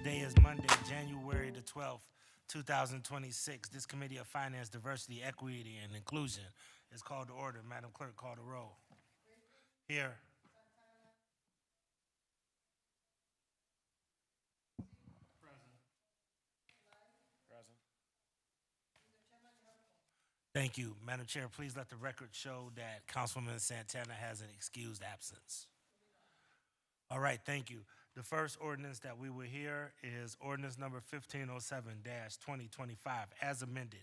Today is Monday, January the 12th, 2026. This Committee of Finance, Diversity, Equity, and Inclusion is called to order. Madam Clerk, call the roll. Here. Thank you. Madam Chair, please let the record show that Councilwoman Santana has an excused absence. All right, thank you. The first ordinance that we will hear is ordinance number 1507-2025, as amended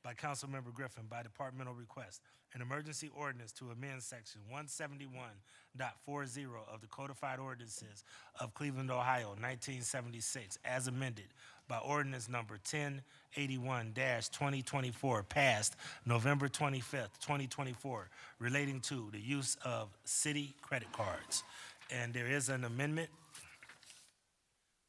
by Councilmember Griffin by departmental request. An emergency ordinance to amend section 171.40 of the codified ordinances of Cleveland, Ohio, 1976, as amended by ordinance number 1081-2024, passed November 25th, 2024, relating to the use of city credit cards. And there is an amendment.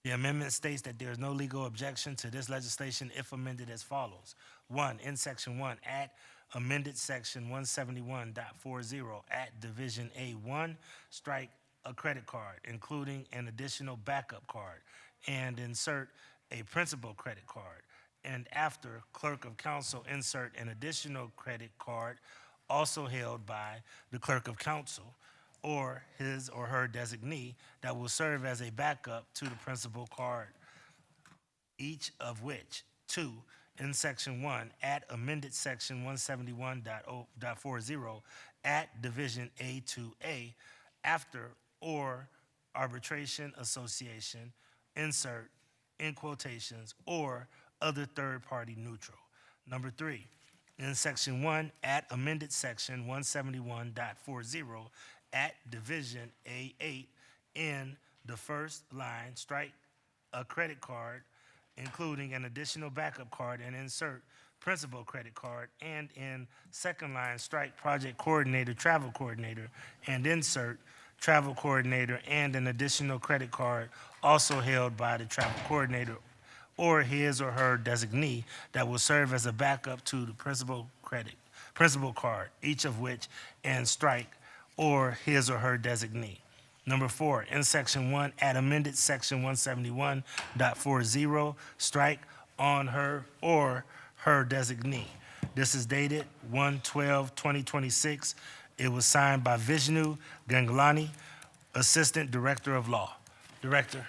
The amendment states that there is no legal objection to this legislation if amended as follows. 1, in section 1, add amended section 171.40 at division A1, strike a credit card, including an additional backup card, and insert a principal credit card. And after clerk of council, insert an additional credit card also held by the clerk of council or his or her designee that will serve as a backup to the principal card, each of which. 2, in section 1, add amended section 171.40 at division A2A, after or arbitration association, insert in quotations, or other third-party neutral. Number 3, in section 1, add amended section 171.40 at division A8, in the first line, strike a credit card, including an additional backup card, and insert principal credit card, and in second line, strike project coordinator, travel coordinator, and insert travel coordinator and an additional credit card also held by the travel coordinator or his or her designee that will serve as a backup to the principal card, each of which, and strike or his or her designee. Number 4, in section 1, add amended section 171.40, strike on her or her designee. This is dated 1/12/2026. It was signed by Vishnu Ganglani, Assistant Director of Law. Director,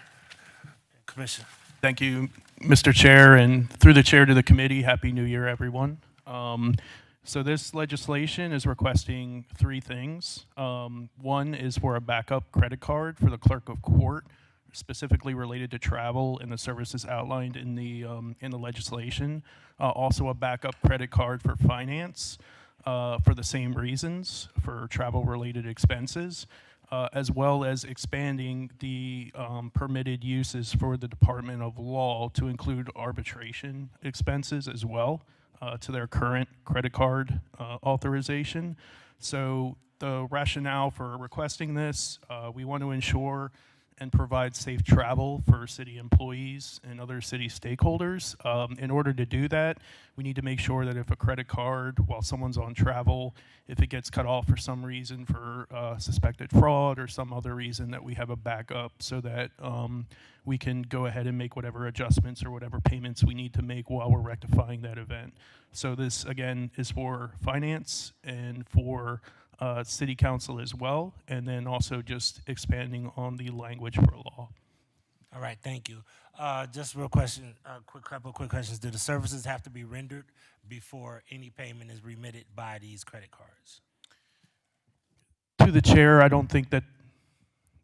Commissioner. Thank you, Mr. Chair, and through the chair to the committee, Happy New Year, everyone. So this legislation is requesting 3 things. 1 is for a backup credit card for the clerk of court, specifically related to travel and the services outlined in the legislation. Also a backup credit card for finance for the same reasons, for travel-related expenses, as well as expanding the permitted uses for the Department of Law to include arbitration expenses as well. To their current credit card authorization. So the rationale for requesting this, we want to ensure and provide safe travel for city employees and other city stakeholders. In order to do that, we need to make sure that if a credit card, while someone's on travel, if it gets cut off for some reason, for suspected fraud or some other reason, that we have a backup so that we can go ahead and make whatever adjustments or whatever payments we need to make while we're rectifying that event. So this, again, is for finance and for city council as well, and then also just expanding on the language for law. All right, thank you. Just real question, couple quick questions. Do the services have to be rendered before any payment is remitted by these credit cards? To the chair, I don't think that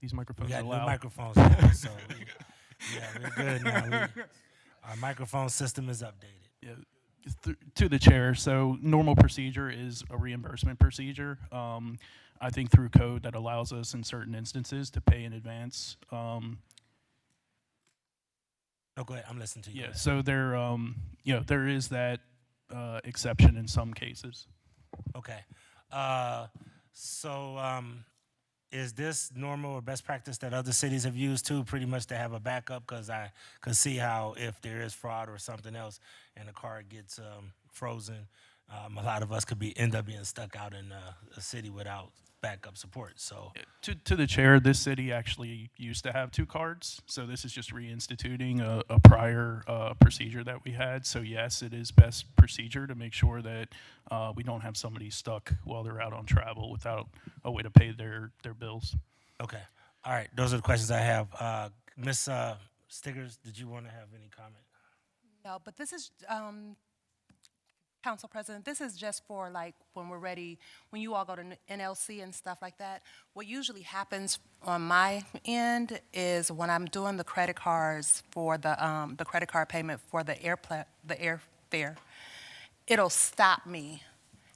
these microphones We are got new loud. microphones now, so we're good now. Our microphone system is updated. Yeah, to the chair, so normal procedure is a reimbursement procedure. I think through code that allows us in certain instances to pay in advance. Oh, go ahead. I'm listening to you. Yeah, so there, there is that exception in some cases. Okay. Is this normal or best practice that other cities have used too, pretty much to have a backup? Because I could see how if there is fraud or something else and the card gets frozen, a lot of us could end up being stuck out in a city without backup support. So, To the chair, this city actually used to have 2 cards, so this is just reinstituting a prior procedure that we had. So yes, it is best procedure to make sure that we don't have somebody stuck while they're out on travel without a way to pay their bills. okay. All right. Those are the questions I have. Ms. Stiggers, did you want to have any comment? No, but this is, Council President, this is just for like when we're ready, when you all go to NLC and stuff like that. What usually happens on my end is when I'm doing the credit cards for the credit card payment for the airfare, it'll stop me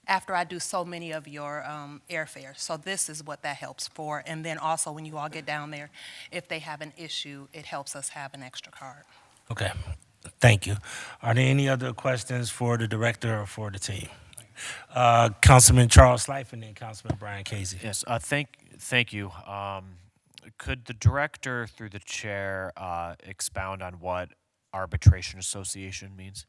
after I do so many of your airfares. So this is what that helps for. And then also when you all get down there, if they have an issue, it helps us have an extra card. Okay. Thank you. Are there any other questions for the director or for the team? Councilman Charles Slife and then Councilman Brian Casey. Yes, thank you. Could the director, through the chair, expound on what arbitration association means?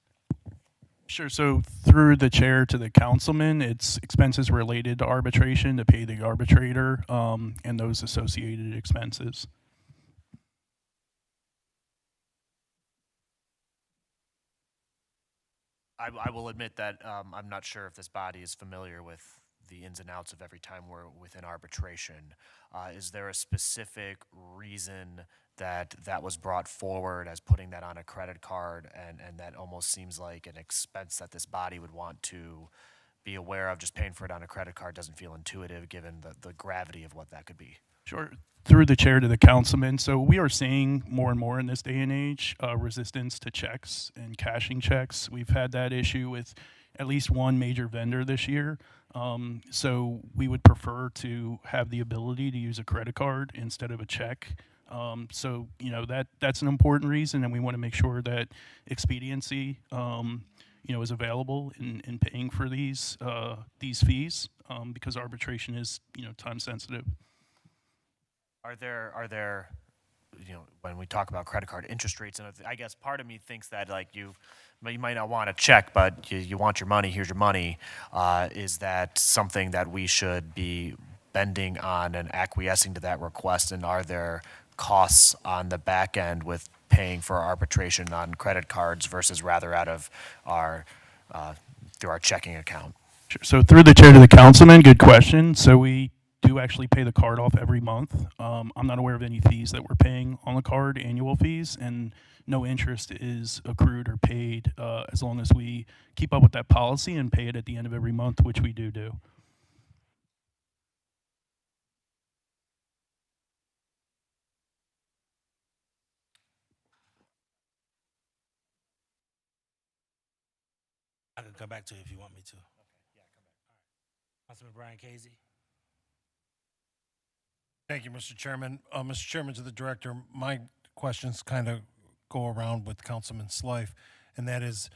Sure. So through the chair to the councilman, it's expenses related to arbitration to pay the arbitrator and those associated expenses. I will admit that I'm not sure if this body is familiar with the ins and outs of every time we're within arbitration. Is there a specific reason that was brought forward as putting that on a credit card, and that almost seems like an expense that this body would want to be aware of? Just paying for it on a credit card doesn't feel intuitive given the gravity of what that could be. Sure. Through the chair to the councilman. So we are seeing more and more in this day and age resistance to checks and cashing checks. We've had that issue with at least one major vendor this year. So we would prefer to have the ability to use a credit card instead of a check. So that's an important reason, and we want to make sure that expediency is available in paying for these fees because arbitration is time sensitive. Are there, when we talk about credit card interest rates, and I guess part of me thinks that like you might not want a check, but you want your money, here's your money. Is that something that we should be bending on and acquiescing to that request? And are there costs on the back end with paying for arbitration on credit cards versus rather out of through our checking account? Sure. So through the chair to the councilman, good question. So we do actually pay the card off every month. I'm not aware of any fees that we're paying on the card, annual fees, and no interest is accrued or paid as long as we keep up with that policy and pay it at the end of every month, which we do. I can come back to you if you want me to. Okay, yeah, come back. All right. Councilman Brian Casey. Thank you, Mr. Chairman. Mr. Chairman, to the director, my questions kind of go around with Councilman Slife, and that is,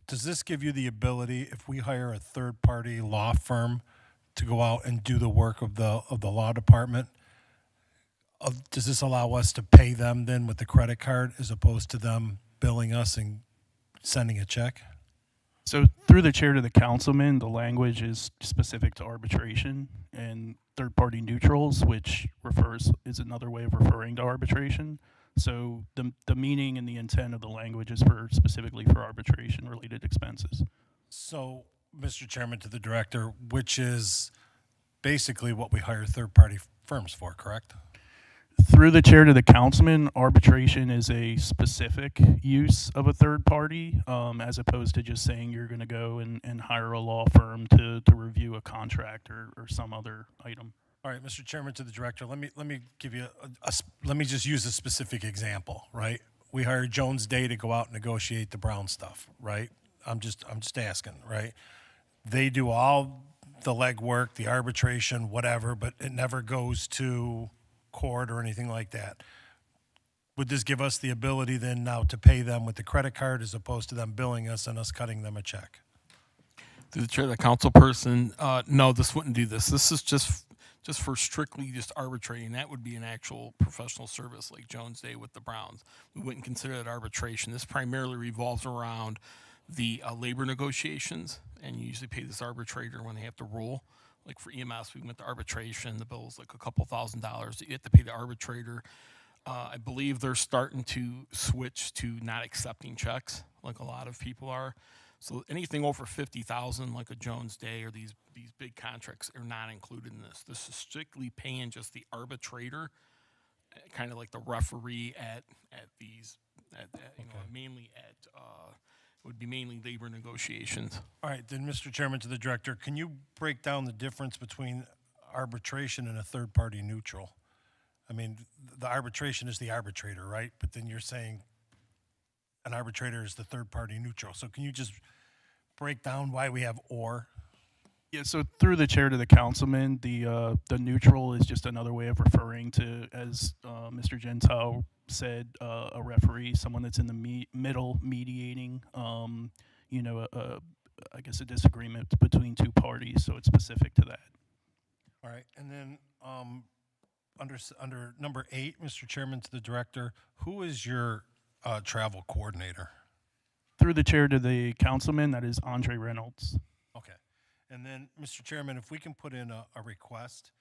does this give you the ability, if we hire a third-party law firm to go out and do the work of the law department, does this allow us to pay them then with the credit card as opposed to them billing us and sending a check? So through the chair to the councilman, the language is specific to arbitration and third-party neutrals, which is another way of referring to arbitration. So the meaning and the intent of the language is specifically for arbitration-related expenses. So, Mr. Chairman, to the director, which is basically what we hire third-party firms for, correct? Through the chair to the councilman, arbitration is a specific use of a third party, as opposed to just saying you're going to go and hire a law firm to review a contract or some other item. All right, Mr. Chairman, to the director, let me give you let me just use a specific example, right? We hired Jones Day to go out and negotiate the Brown stuff, right? I'm just asking, right? They do all the legwork, the arbitration, whatever, but it never goes to court or anything like that. Would this give us the ability then now to pay them with the credit card as opposed to them billing us and us cutting them a check? Through the chair, the council person, no, this wouldn't do this. This is just for strictly just arbitrating. That would be an actual professional service like Jones Day with the Browns. We wouldn't consider that arbitration. This primarily revolves around the labor negotiations, and you usually pay this arbitrator when they have to rule. like for EMS, we went to arbitration. The bill was like a couple $1,000s. You have to pay the arbitrator. I believe they're starting to switch to not accepting checks, like a lot of people are. So anything over 50,000, like a Jones Day or these big contracts, are not included in this. This is strictly paying just the arbitrator, kind of like the referee at these, you know, mainly at would be mainly labor negotiations. All right, then, Mr. Chairman, to the director, can you break down the difference between arbitration and a third-party neutral? I mean, the arbitration is the arbitrator, right? But then you're saying an arbitrator is the third-party neutral. So can you just break down why we have or? Yeah, so through the chair to the councilman, the neutral is just another way of referring to, as Mr. Gentile said, a referee, someone that's in the middle mediating, you know, I guess a disagreement between two parties, so it's specific to that. All right, and then under number 8, Mr. Chairman, to the director, who is your travel coordinator? Through the chair to the councilman, that is Andre Reynolds. Okay. And then, Mr. Chairman, if we can put in a request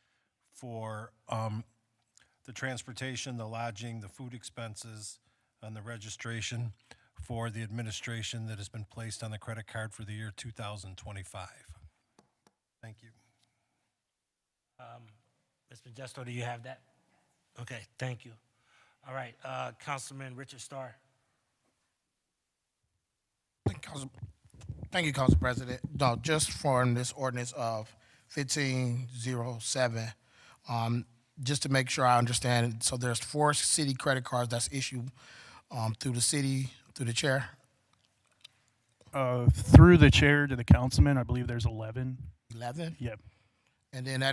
for the transportation, the lodging, the food expenses, and the registration for the administration that has been placed on the credit card for the year 2025. Thank you. Ms. Modesto, do you have that? Okay, thank you. All right, Councilman Richard Starr. Thank you, Council President. No, just from this ordinance of 1507, just to make sure I understand, so there's 4 city credit cards that's issued through the city, through the chair? Through the chair to the councilman, I believe there's 11. 11? Yep. And then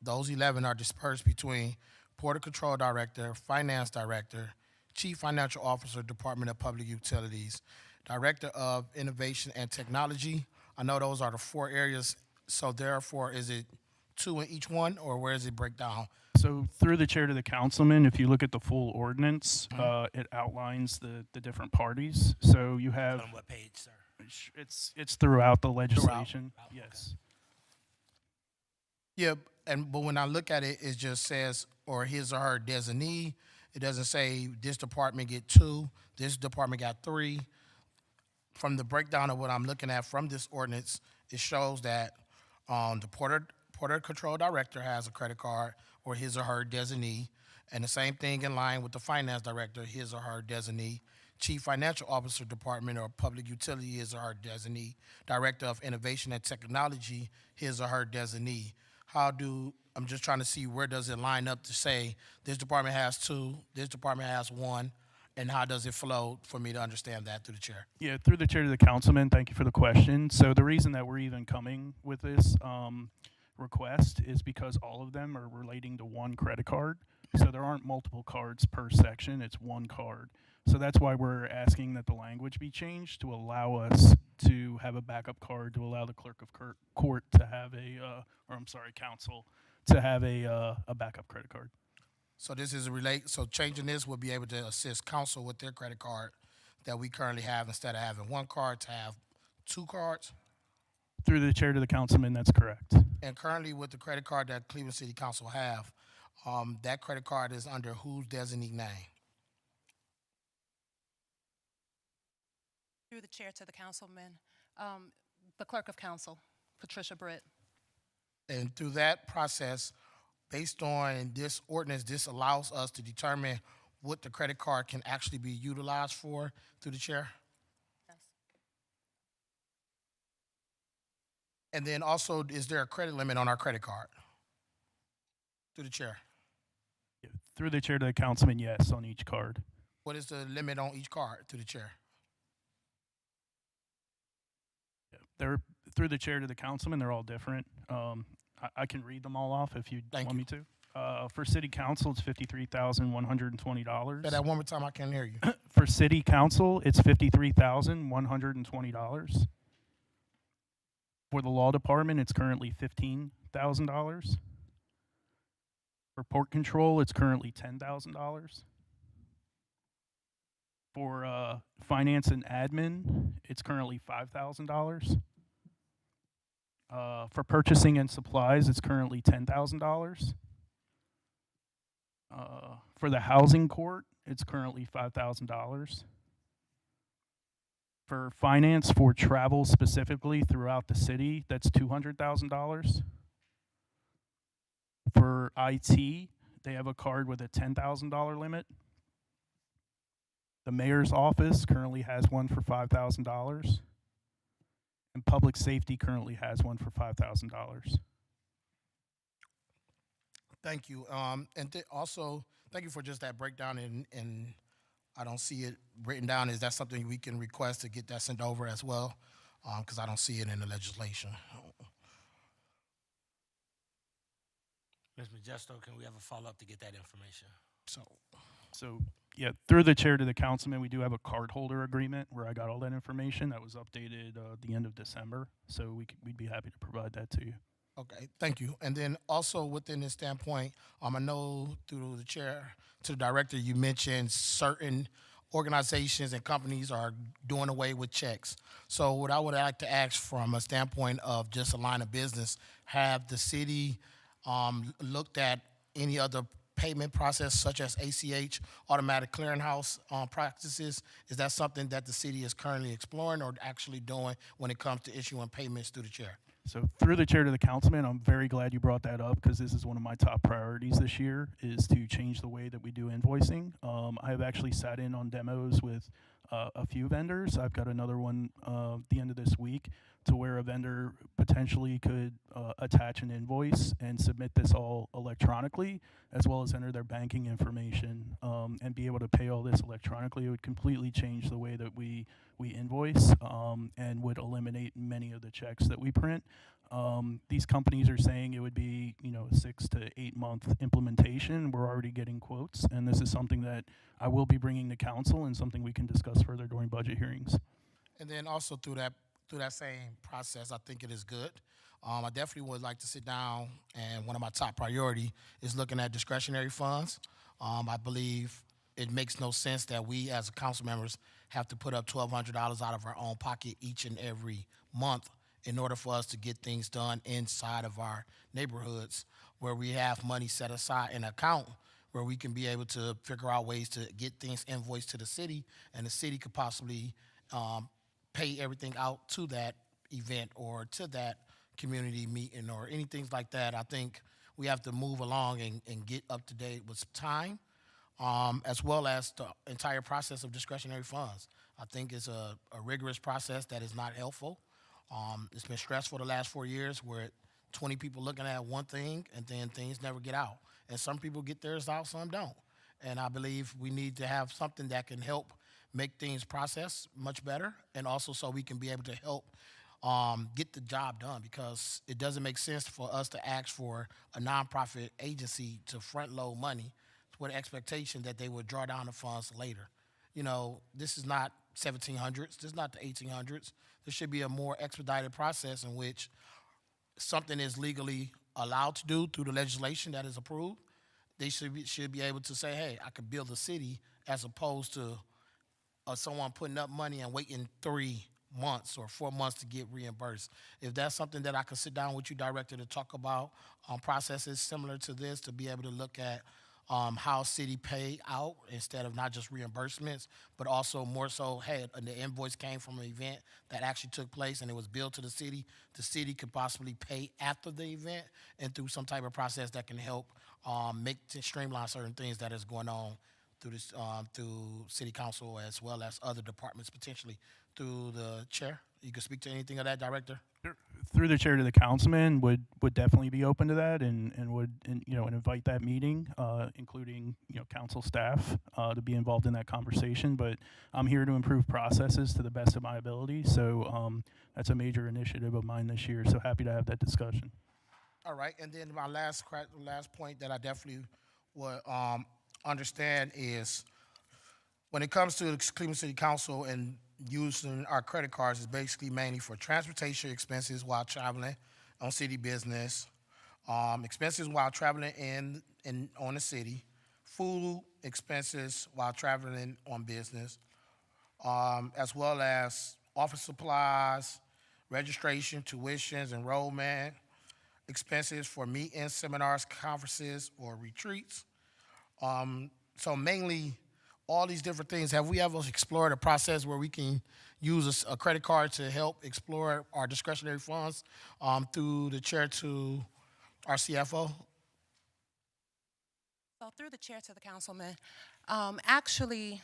those 11 are dispersed between Port Control Director, Finance Director, Chief Financial Officer, Department of Public Utilities, Director of Innovation and Technology. I know those are the 4 areas, so therefore, is it 2 in each one, or where does it break down? So through the chair to the councilman, if you look at the full ordinance, it outlines the different parties. So you have, On what page, sir? it's throughout the legislation. Yes. Yeah, but when I look at it, it just says, or his or her designee. It doesn't say this department get 2, this department got 3. From the breakdown of what I'm looking at from this ordinance, it shows that the Port Control Director has a credit card or his or her designee, and the same thing in line with the Finance Director, his or her designee, Chief Financial Officer, Department of Public Utility, his or her designee, Director of Innovation and Technology, his or her designee. I'm just trying to see where does it line up to say this department has 2, this department has 1, and how does it flow for me to understand that through the chair? Yeah, through the chair to the councilman, thank you for the question. So the reason that we're even coming with this request is because all of them are relating to one credit card. So there aren't multiple cards per section, it's one card. So that's why we're asking that the language be changed to allow us to have a backup card, to allow the clerk of court to have council to have a backup credit card. So this is so changing this will be able to assist council with their credit card that we currently have, instead of having 1 card to have 2 cards? Through the chair to the councilman, that's correct. And currently with the credit card that Cleveland City Council have, that credit card is under whose designee name? Through the chair to the councilman, the clerk of council, Patricia Britt. And through that process, based on this ordinance, this allows us to determine what the credit card can actually be utilized for through the chair? Yes. And then also, is there a credit limit on our credit card? Through the chair. Yeah, through the chair to the councilman, yes, on each card. What is the limit on each card through the chair? Yeah, they're through the chair to the councilman, they're all different. I can read them all off if you Thank want me to. For city council, it's $53,120. Say that one more time, I can't hear you. For city council, it's $53,120. For the law department, it's currently $15,000. For port control, it's currently $10,000. For finance and admin, it's currently $5,000. For purchasing and supplies, it's currently $10,000. For the housing court, it's currently $5,000. For finance for travel specifically throughout the city, that's $200,000. For IT, they have a card with a $10,000 limit. The mayor's office currently has one for $5,000. And public safety currently has one for $5,000. Thank you. Also, thank you for just that breakdown, and I don't see it written down. Is that something we can request to get that sent over as well? Because I don't see it in the legislation. Ms. Majesto, can we have a follow-up to get that information? So, yeah, through the chair to the councilman, we do have a cardholder agreement where I got all that information that was updated the end of December. So we'd be happy to provide that to you. Okay, thank you. And then also within this standpoint, I know through the chair to the director, you mentioned certain organizations and companies are doing away with checks. So what I would like to ask from a standpoint of just a line of business, have the city looked at any other payment process such as ACH, automatic clearinghouse practices? Is that something that the city is currently exploring or actually doing when it comes to issuing payments through the chair? So through the chair to the councilman, I'm very glad you brought that up because this is one of my top priorities this year is to change the way that we do invoicing. I have actually sat in on demos with a few vendors. I've got another one the end of this week to where a vendor potentially could attach an invoice and submit this all electronically, as well as enter their banking information and be able to pay all this electronically. It would completely change the way that we invoice and would eliminate many of the checks that we print. These companies are saying it would be, a 6 to 8 month implementation. We're already getting quotes, and this is something that I will be bringing to council and something we can discuss further during budget hearings. And then also through that same process, I think it is good. I definitely would like to sit down, and one of my top priority is looking at discretionary funds. I believe it makes no sense that we as council members have to put up $1,200 out of our own pocket each and every month in order for us to get things done inside of our neighborhoods where we have money set aside in an account where we can be able to figure out ways to get things invoiced to the city, and the city could possibly pay everything out to that event or to that community meeting or anything like that. I think we have to move along and get up to date with time, as well as the entire process of discretionary funds. I think it's a rigorous process that is not helpful. It's been stressful the last 4 years where 20 people looking at one thing and then things never get out. And some people get theirs out, some don't. And I believe we need to have something that can help make things process much better, and also so we can be able to help get the job done, because it doesn't make sense for us to ask for a nonprofit agency to front load money with the expectation that they would draw down the funds later. This is not 1700s, this is not the 1800s. There should be a more expedited process in which something is legally allowed to do through the legislation that is approved. They should be able to say, hey, I could build a city, as opposed to someone putting up money and waiting 3 months or 4 months to get reimbursed. If that's something that I could sit down with you, director, to talk about processes similar to this, to be able to look at how city pay out instead of not just reimbursements, but also more so, hey, the invoice came from an event that actually took place and it was billed to the city could possibly pay after the event and through some type of process that can help streamline certain things that is going on through this, through city council, as well as other departments potentially. Through the chair, you can speak to anything of that, director? Through the chair to the councilman, would definitely be open to that and would and invite that meeting, including council staff to be involved in that conversation. But I'm here to improve processes to the best of my ability, so that's a major initiative of mine this year. So happy to have that discussion. All right, and then my last point that I definitely would understand is when it comes to the Cleveland City Council and using our credit cards, is basically mainly for transportation expenses while traveling on city business, expenses while traveling on the city, food expenses while traveling on business, as well as office supplies, registration, tuitions, enrollment, expenses for meetings, seminars, conferences, or retreats. So mainly, all these different things. Have we ever explored a process where we can use a credit card to help explore our discretionary funds through the chair to our CFO? So through the chair to the councilman, actually,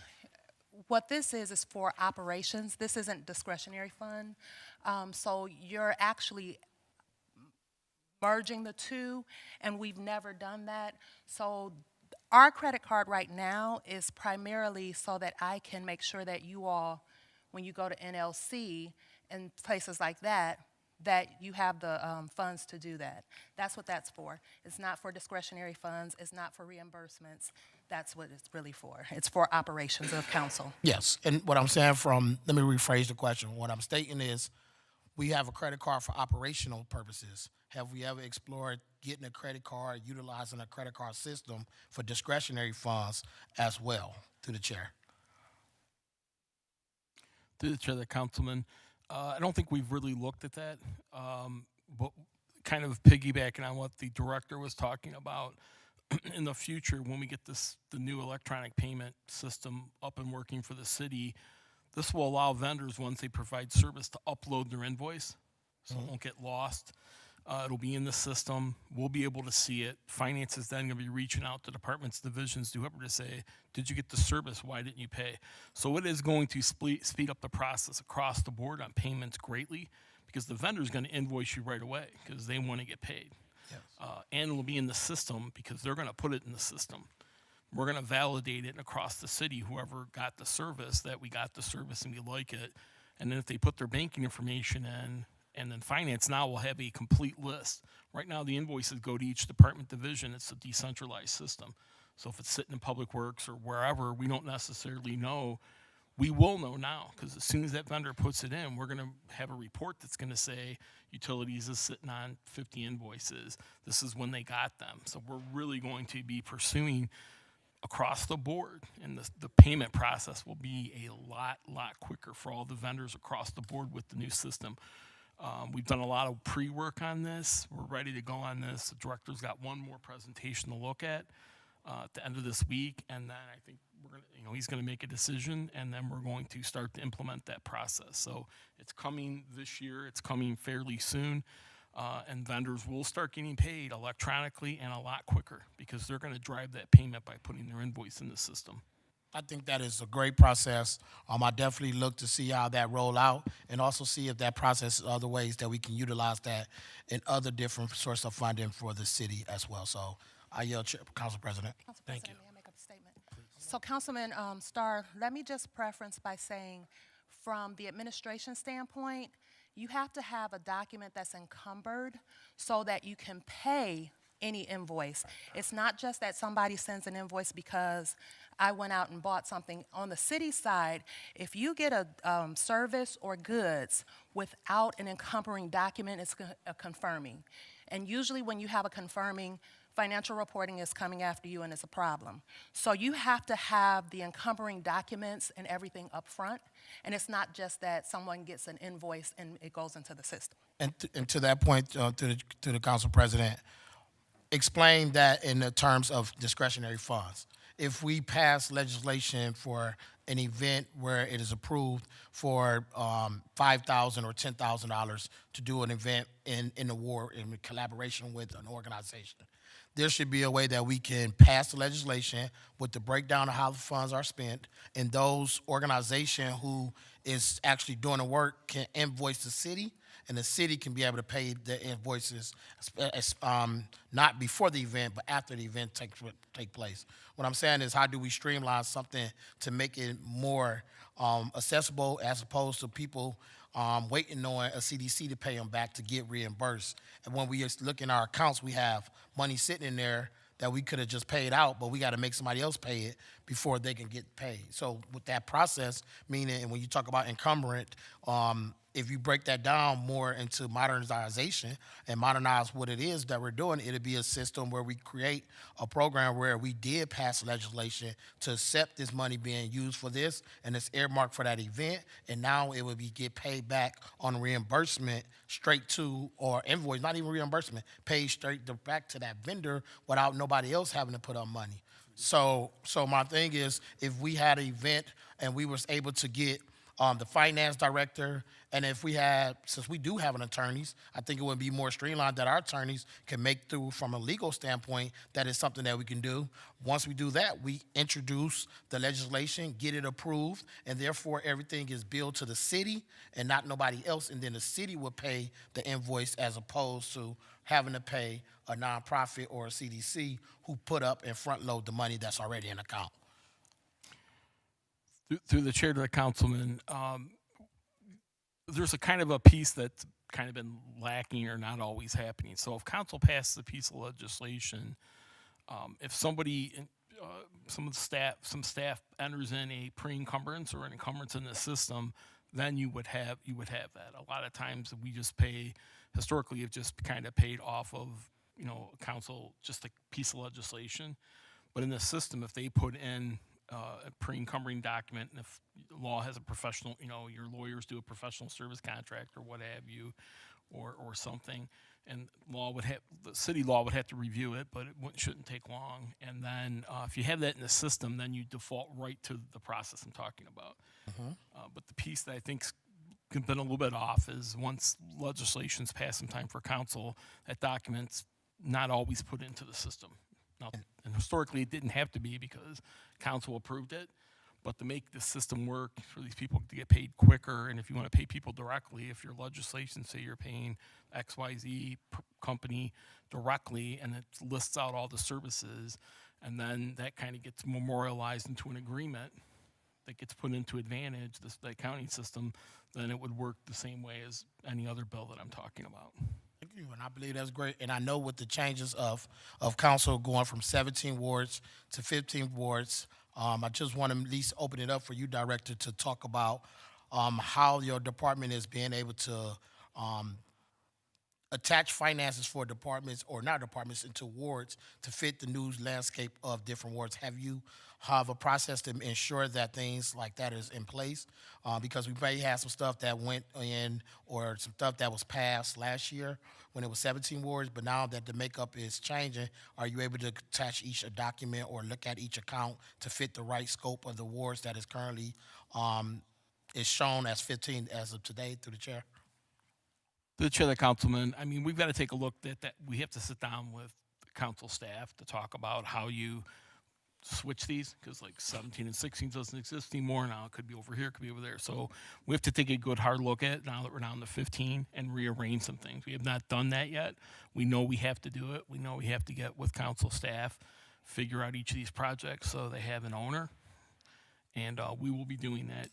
what this is for operations. This isn't discretionary fund. So you're actually merging the two, and we've never done that. So our credit card right now is primarily so that I can make sure that you all, when you go to NLC and places like that, that you have the funds to do that. That's what that's for. It's not for discretionary funds. It's not for reimbursements. That's what it's really for. It's for operations of council. Yes, and what I'm saying let me rephrase the question. What I'm stating is, we have a credit card for operational purposes. Have we ever explored getting a credit card, utilizing a credit card system for discretionary funds as well, through the chair? Through the chair, the councilman, I don't think we've really looked at that, but kind of piggybacking on what the director was talking about, in the future, when we get the new electronic payment system up and working for the city, this will allow vendors, once they provide service, to upload their invoice, so it won't get lost. It'll be in the system. We'll be able to see it. Finance is then going to be reaching out to departments, divisions, whoever, to say, did you get the service? Why didn't you pay? So it is going to speed up the process across the board on payments greatly, because the vendor is going to invoice you right away because they want to get paid. Yes. And it'll be in the system because they're going to put it in the system. We're going to validate it across the city, whoever got the service, that we got the service and we like it. And then if they put their banking information in, and then finance now will have a complete list. Right now, the invoices go to each department division. It's a decentralized system. So if it's sitting in Public Works or wherever, we don't necessarily know. We will know now, because as soon as that vendor puts it in, we're going to have a report that's going to say utilities is sitting on 50 invoices. This is when they got them. So we're really going to be pursuing across the board, and the payment process will be a lot quicker for all the vendors across the board with the new system. We've done a lot of pre-work on this. We're ready to go on this. The director's got one more presentation to look at the end of this week, and then I think he's gonna make a decision, and then we're going to start to implement that process. So it's coming this year. It's coming fairly soon, and vendors will start getting paid electronically and a lot quicker, because they're gonna drive that payment by putting their invoice in the system. I think that is a great process. I definitely look to see how that roll out, and also see if that process is other ways that we can utilize that in other different sources of funding for the city as well. So I yield, Council President. Council President, may I make a statement? So Councilman Starr, let me just preference by saying, from the administration standpoint, you have to have a document that's encumbered so that you can pay any invoice. It's not just that somebody sends an invoice because I went out and bought something. On the city side, if you get a service or goods without an encumbering document, it's a confirming. And usually when you have a confirming, financial reporting is coming after you, and it's a problem. So you have to have the encumbering documents and everything up front, and it's not just that someone gets an invoice and it goes into the system. And to that point, to the Council President, explain that in the terms of discretionary funds. If we pass legislation for an event where it is approved for $5,000 or $10,000 to do an event in collaboration with an organization, there should be a way that we can pass the legislation with the breakdown of how the funds are spent, and those organizations who is actually doing the work can invoice the city, and the city can be able to pay the invoices, not before the event, but after the event take place. What I'm saying is, how do we streamline something to make it more accessible, as opposed to people waiting on a CDC to pay them back to get reimbursed? And when we look in our accounts, we have money sitting in there that we could have just paid out, but we got to make somebody else pay it before they can get paid. So with that process, meaning, and when you talk about encumbrance, if you break that down more into modernization and modernize what it is that we're doing, it'll be a system where we create a program where we did pass legislation to accept this money being used for this, and it's earmarked for that event, and now it would be get paid back on reimbursement straight to, or invoice, not even reimbursement, paid straight back to that vendor without nobody else having to put up money. So my thing is, if we had an event and we was able to get the finance director, and if we had, since we do have an attorneys, I think it would be more streamlined that our attorneys can make through from a legal standpoint. That is something that we can do. Once we do that, we introduce the legislation, get it approved, and therefore everything is billed to the city and not nobody else, and then the city will pay the invoice as opposed to having to pay a nonprofit or a CDC who put up and front load the money that's already in account. Through the chair to the councilman, there's a kind of a piece that's kind of been lacking or not always happening. So if council passes a piece of legislation, if somebody, some staff enters in a pre-encumbrance or an encumbrance in the system, then you would have that. A lot of times we just pay, historically, have just kind of paid off of, council, just a piece of legislation. But in the system, if they put in a pre-encumbering document, and if law has a professional, your lawyers do a professional service contract or what have you, or something, and the city law would have to review it, but shouldn't take long. And then if you have that in the system, then you default right to the process I'm talking about. But the piece that I think's been a little bit off is once legislation's passed some time for council, that document's not always put into the system. Now, and historically, it didn't have to be because council approved it, but to make the system work for these people to get paid quicker, and if you want to pay people directly, if your legislation say you're paying XYZ company directly, and it lists out all the services, and then that kind of gets memorialized into an agreement that gets put into Advantage, the accounting system, then it would work the same way as any other bill that I'm talking about. Thank you, and I believe that's great. And I know with the changes of council going from 17 wards to 15 wards, I just want to at least open it up for you, Director, to talk about how your department is being able to attach finances for departments, or not departments, into wards to fit the new landscape of different wards. Have you have a process to ensure that things like that is in place? Because we may have some stuff that went in, or some stuff that was passed last year when it was 17 wards, but now that the makeup is changing, are you able to attach each a document or look at each account to fit the right scope of the wards that is currently is shown as 15 as of today, through the chair? To the chair, the councilman, I mean, we've got to take a look at that. We have to sit down with the council staff to talk about how you switch these, because like 17 and 16 doesn't exist anymore now. It could be over here, it could be over there. So we have to take a good hard look at it now that we're down to 15 and rearrange some things. We have not done that yet. We know we have to do it. We know we have to get with council staff, figure out each of these projects so they have an owner. And we will be doing that,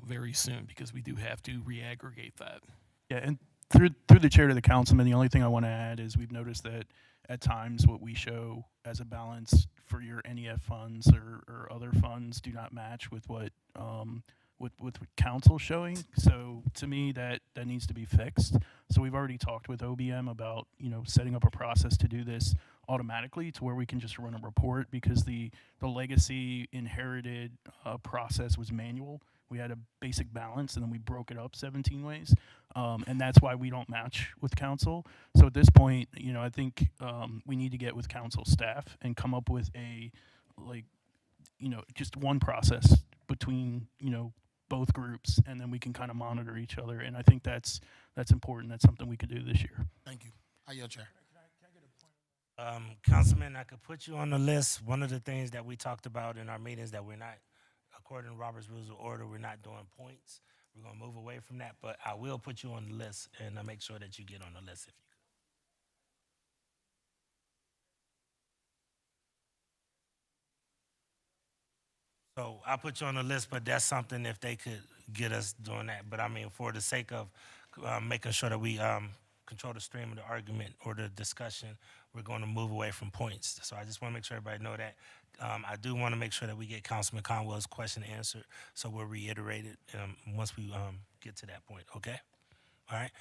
very soon, because we do have to reaggregate that. Yeah, and through the chair to the councilman, the only thing I want to add is we've noticed that at times what we show as a balance for your NEF funds or other funds do not match with what with council showing. So to me, that needs to be fixed. So we've already talked with OBM about setting up a process to do this automatically, to where we can just run a report, because the legacy inherited process was manual. We had a basic balance, and then we broke it up 17 ways, and that's why we don't match with council. So at this point, I think we need to get with council staff and come up with just one process between both groups, and then we can kind of monitor each other. And I think that's important. That's something we could do this year. Thank you. I yield, Chair. Councilman, I could put you on the list. One of the things that we talked about in our meetings that we're not, according to Robert's Rules of Order, we're not doing points. We're going to move away from that, but I will put you on the list, and I'll make sure that you get on the list if you could. So I'll put you on the list, but that's something if they could get us doing that. But I mean, for the sake of making sure that we control the stream of the argument or the discussion, we're going to move away from points. So I just want to make sure everybody know that. I do want to make sure that we get Councilman Conwell's question answered, so we'll reiterate it once we get to that point, okay? All right.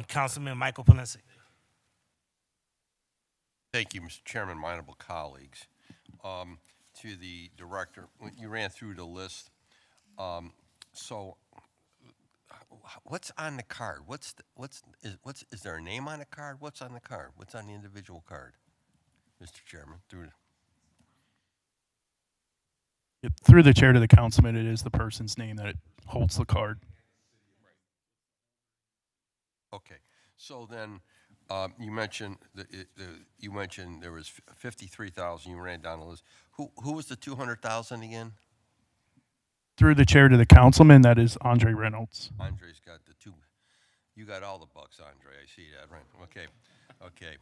Councilman Michael Polinsky. Thank you, Mr. Chairman, my honorable colleagues. To the director, you ran through the list. So, what's on the card? Is there a name on the card? What's on the card? What's on the individual card, Mr. Chairman? Through the chair to the councilman, it is the person's name that holds the card. Okay, so then you mentioned there was 53,000. You ran down the list. Who was the 200,000 again? Through the chair to the councilman, that is Andre Reynolds. Andre's got the two. You got all the bucks, Andre. I see that, right? Okay.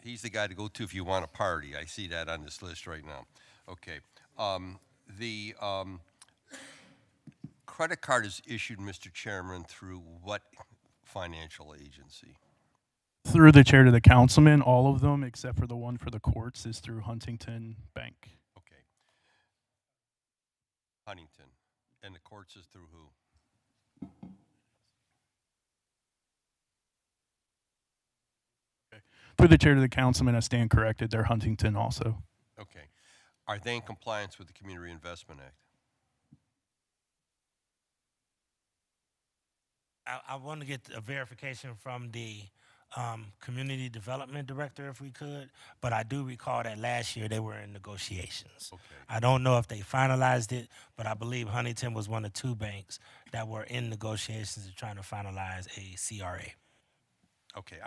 He's the guy to go to if you want a party. I see that on this list right now. Okay. The credit card is issued, Mr. Chairman, through what financial agency? Through the chair to the councilman, all of them except for the one for the courts is through Huntington Bank. Okay. Huntington. And the courts is through who? Through the chair to the councilman, I stand corrected. They're Huntington also. Okay. Are they in compliance with the Community Reinvestment Act? I want to get a verification from the community development director if we could, but I do recall that last year they were in negotiations. Okay. I don't know if they finalized it, but I believe Huntington was one of two banks that were in negotiations of trying to finalize a CRA. Okay.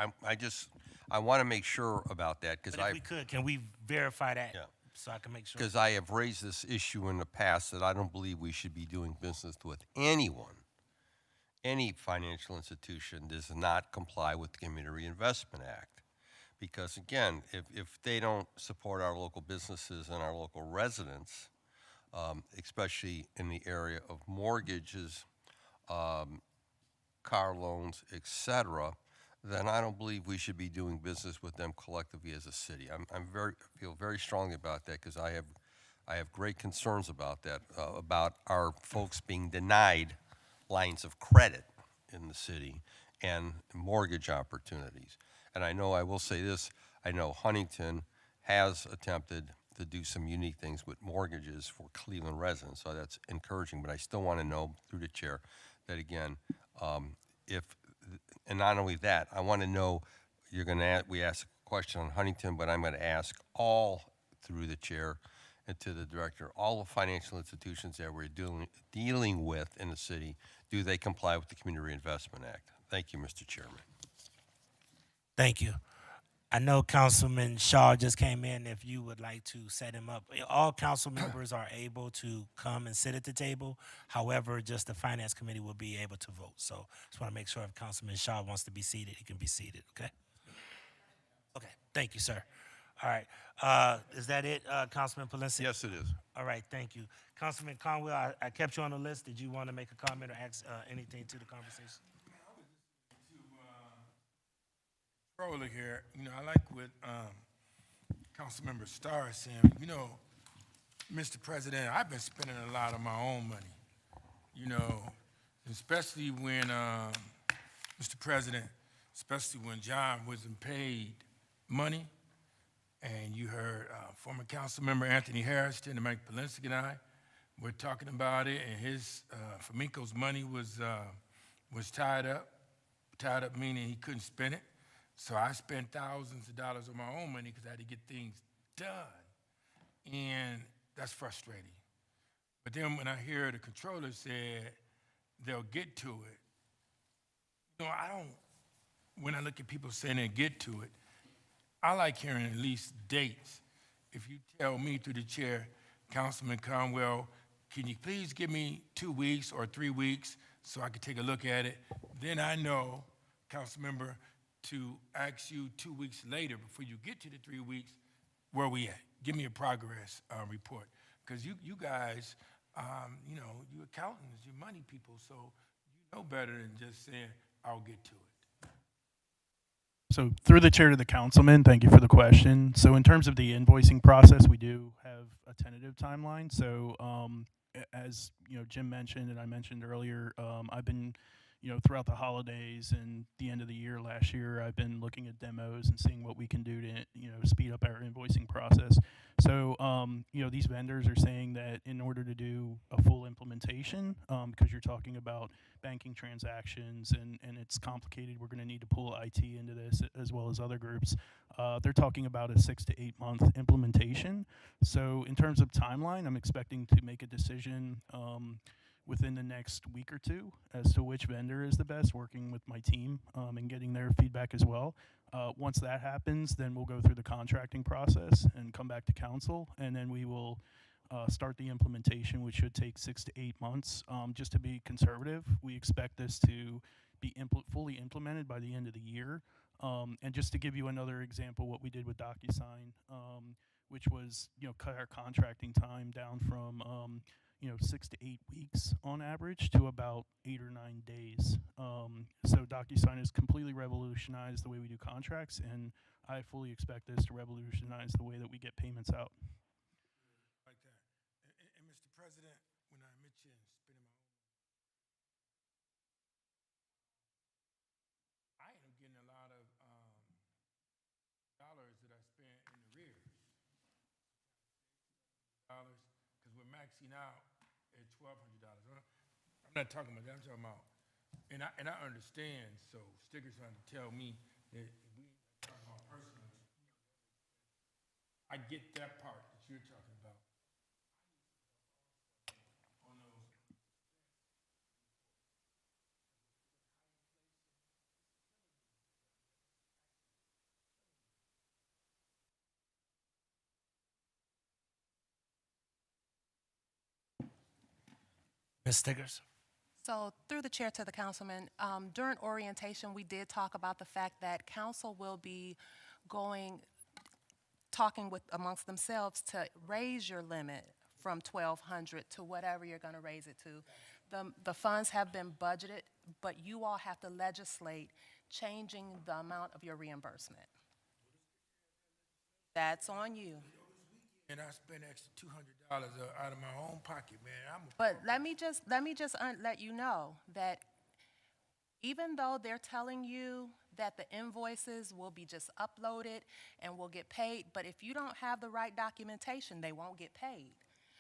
I want to make sure about that because But if we could, can we verify that Yeah. so I can make sure? Because I have raised this issue in the past that I don't believe we should be doing business with anyone, any financial institution does not comply with the Community Reinvestment Act. Because again, if they don't support our local businesses and our local residents, especially in the area of mortgages, car loans, et cetera, then I don't believe we should be doing business with them collectively as a city. I feel very strongly about that because I have great concerns about that, about our folks being denied lines of credit in the city and mortgage opportunities. And I will say this, I know Huntington has attempted to do some unique things with mortgages for Cleveland residents, so that's encouraging, but I still want to know through the chair that again, and not only that, I want to know, we asked a question on Huntington, but I'm going to ask all through the chair and to the director, all the financial institutions that we're dealing with in the city, do they comply with the Community Reinvestment Act? Thank you, Mr. Chairman. Thank you. I know Councilman Shaw just came in. If you would like to set him up, all council members are able to come and sit at the table. However, just the Finance Committee will be able to vote. So just want to make sure if Councilman Shaw wants to be seated, he can be seated, okay? Okay, thank you, sir. All right, is that it, Councilman Polinsky? Yes, it is. All right, thank you. Councilman Conwell, I kept you on the list. Did you want to make a comment or ask anything to the conversation? Controller here, I like what Councilmember Starr is saying. Mr. President, I've been spending a lot of my own money, especially when, Mr. President, especially when John wasn't paid money. And you heard former Councilmember Anthony Harrison and Mike Polinsky and I were talking about it, and his, Famico's money was tied up meaning he couldn't spend it. So I spent thousands of dollars of my own money because I had to get things done. And that's frustrating. But then when I hear the controller said they'll get to it, when I look at people saying they'll get to it, I like hearing at least dates. If you tell me through the chair, Councilman Conwell, can you please give me 2 weeks or 3 weeks so I can take a look at it? Then I know, Councilmember, to ask you 2 weeks later before you get to the 3 weeks, where we at? Give me a progress report. Because you guys, you accountants, you money people, so you know better than just saying, I'll get to it. So through the chair to the councilman, thank you for the question. So in terms of the invoicing process, we do have a tentative timeline. So as Jim mentioned and I mentioned earlier, I've been throughout the holidays and the end of the year last year, I've been looking at demos and seeing what we can do to, speed up our invoicing process. So, these vendors are saying that in order to do a full implementation, because you're talking about banking transactions and it's complicated, we're going to need to pull IT into this as well as other groups. They're talking about a 6 to 8 month implementation. So in terms of timeline, I'm expecting to make a decision within the next week or two as to which vendor is the best, working with my team and getting their feedback as well. Once that happens, then we'll go through the contracting process and come back to council, and then we will start the implementation, which should take 6 to 8 months. Just to be conservative, we expect this to be fully implemented by the end of the year. And just to give you another example, what we did with DocuSign, which was, cut our contracting time down from 6 to 8 weeks on average to about 8 or 9 days. So DocuSign has completely revolutionized the way we do contracts, and I fully expect this to revolutionize the way that we get payments out. Like that. And Mr. President, when I admit you and spending my own, I end up getting a lot of dollars that I spent in arrears. Dollars, because we're maxing out at $1,200. I'm not talking about that. I'm talking about, and I understand. So Sticker's trying to tell me that we talking about personal. I get that part that you're talking about. On those. Ms. Stickers? So through the chair to the councilman, during orientation, we did talk about the fact that council will be talking with amongst themselves to raise your limit from 1,200 to whatever you're going to raise it to. The funds have been budgeted, but you all have to legislate changing the amount of your reimbursement. That's on you. And I spent extra $200 out of my own pocket, man. But let me just let you know that even though they're telling you that the invoices will be just uploaded and will get paid, but if you don't have the right documentation, they won't get paid.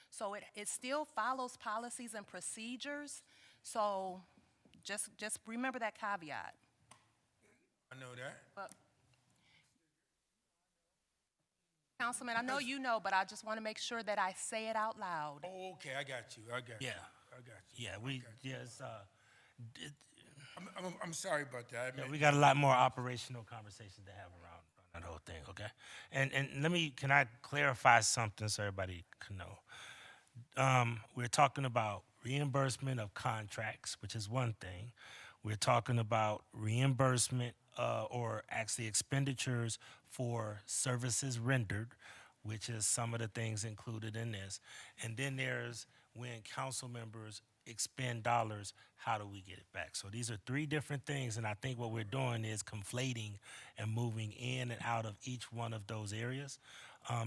So it still follows policies and procedures. So just remember that caveat. I know that. But Councilman, I know you know, but I just want to make sure that I say it out loud. Oh, okay, I got you. I got you. Yeah. I got you. Yeah, yes, I'm sorry about that. we got a lot more operational conversations to have around that whole thing, okay? And can I clarify something so everybody can know? We're talking about reimbursement of contracts, which is one thing. We're talking about reimbursement or actually expenditures for services rendered, which is some of the things included in this. And then there's when council members expend dollars, how do we get it back? So these are three different things, and I think what we're doing is conflating and moving in and out of each one of those areas.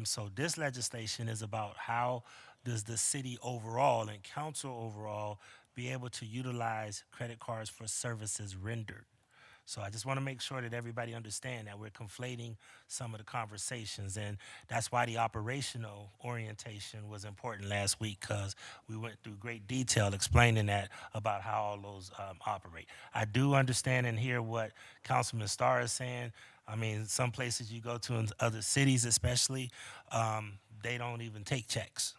So this legislation is about how does the city overall and council overall be able to utilize credit cards for services rendered. So I just want to make sure that everybody understand that we're conflating some of the conversations, and that's why the operational orientation was important last week, because we went through great detail explaining that about how all those operate. I do understand and hear what Councilman Starr is saying. I mean, some places you go to in other cities especially, they don't even take checks.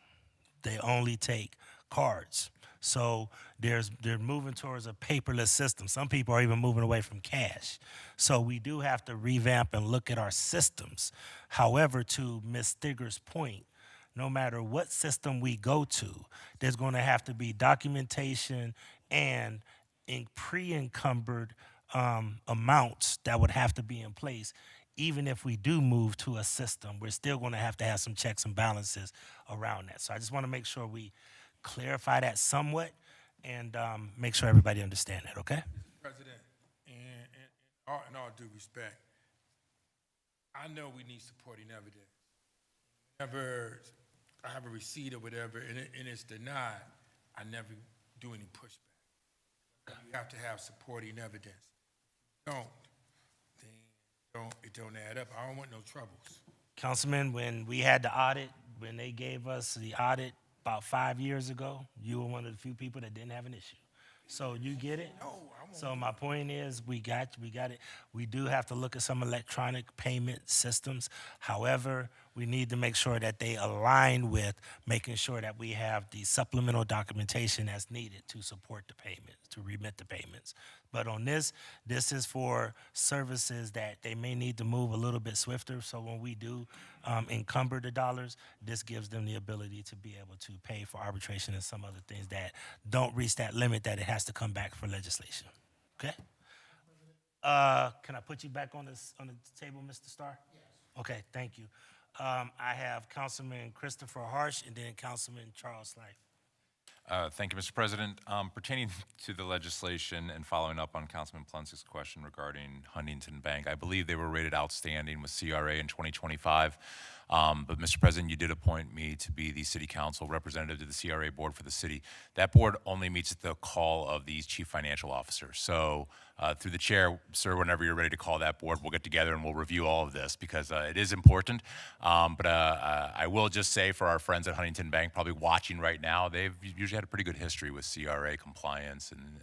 They only take cards. So they're moving towards a paperless system. Some people are even moving away from cash. So we do have to revamp and look at our systems. However, to Ms. Stigger's point, no matter what system we go to, there's going to have to be documentation and pre-encumbered amounts that would have to be in place. Even if we do move to a system, we're still going to have some checks and balances around that. So I just want to make sure we clarify that somewhat and make sure everybody understand that, okay? President, in all due respect, I know we need supporting evidence. Whenever I have a receipt or whatever and it's denied, I never do any pushback. You you have to have supporting evidence. Don't, then it don't add up. I don't want no troubles. Councilman, when we had the audit, when they gave us the audit about 5 years ago, you were one of the few people that didn't have an issue. So you get it? So my point is, we got it. We do have to look at some electronic payment systems. However, we need to make sure that they align with making sure that we have the supplemental documentation that's needed to support the payments, to remit the payments. But on this is for services that they may need to move a little bit swifter. So when we do encumber the dollars, this gives them the ability to be able to pay for arbitration and some other things that don't reach that limit that it has to come back for legislation. Okay? Can I put you back on the table, Mr. Starr? Yes. Okay, thank you. I have Councilman Christopher Harsh and then Councilman Charles Slife. Thank you, Mr. President. Pertaining to the legislation and following up on Councilman Plunce's question regarding Huntington Bank, I believe they were rated outstanding with CRA in 2025. But Mr. President, you did appoint me to be the city council representative to the CRA board for the city. That board only meets at the call of the chief financial officer. So through the chair, sir, whenever you're ready to call that board, we'll get together and we'll review all of this because it is important. But I will just say for our friends at Huntington Bank, probably watching right now, they've usually had a pretty good history with CRA compliance, and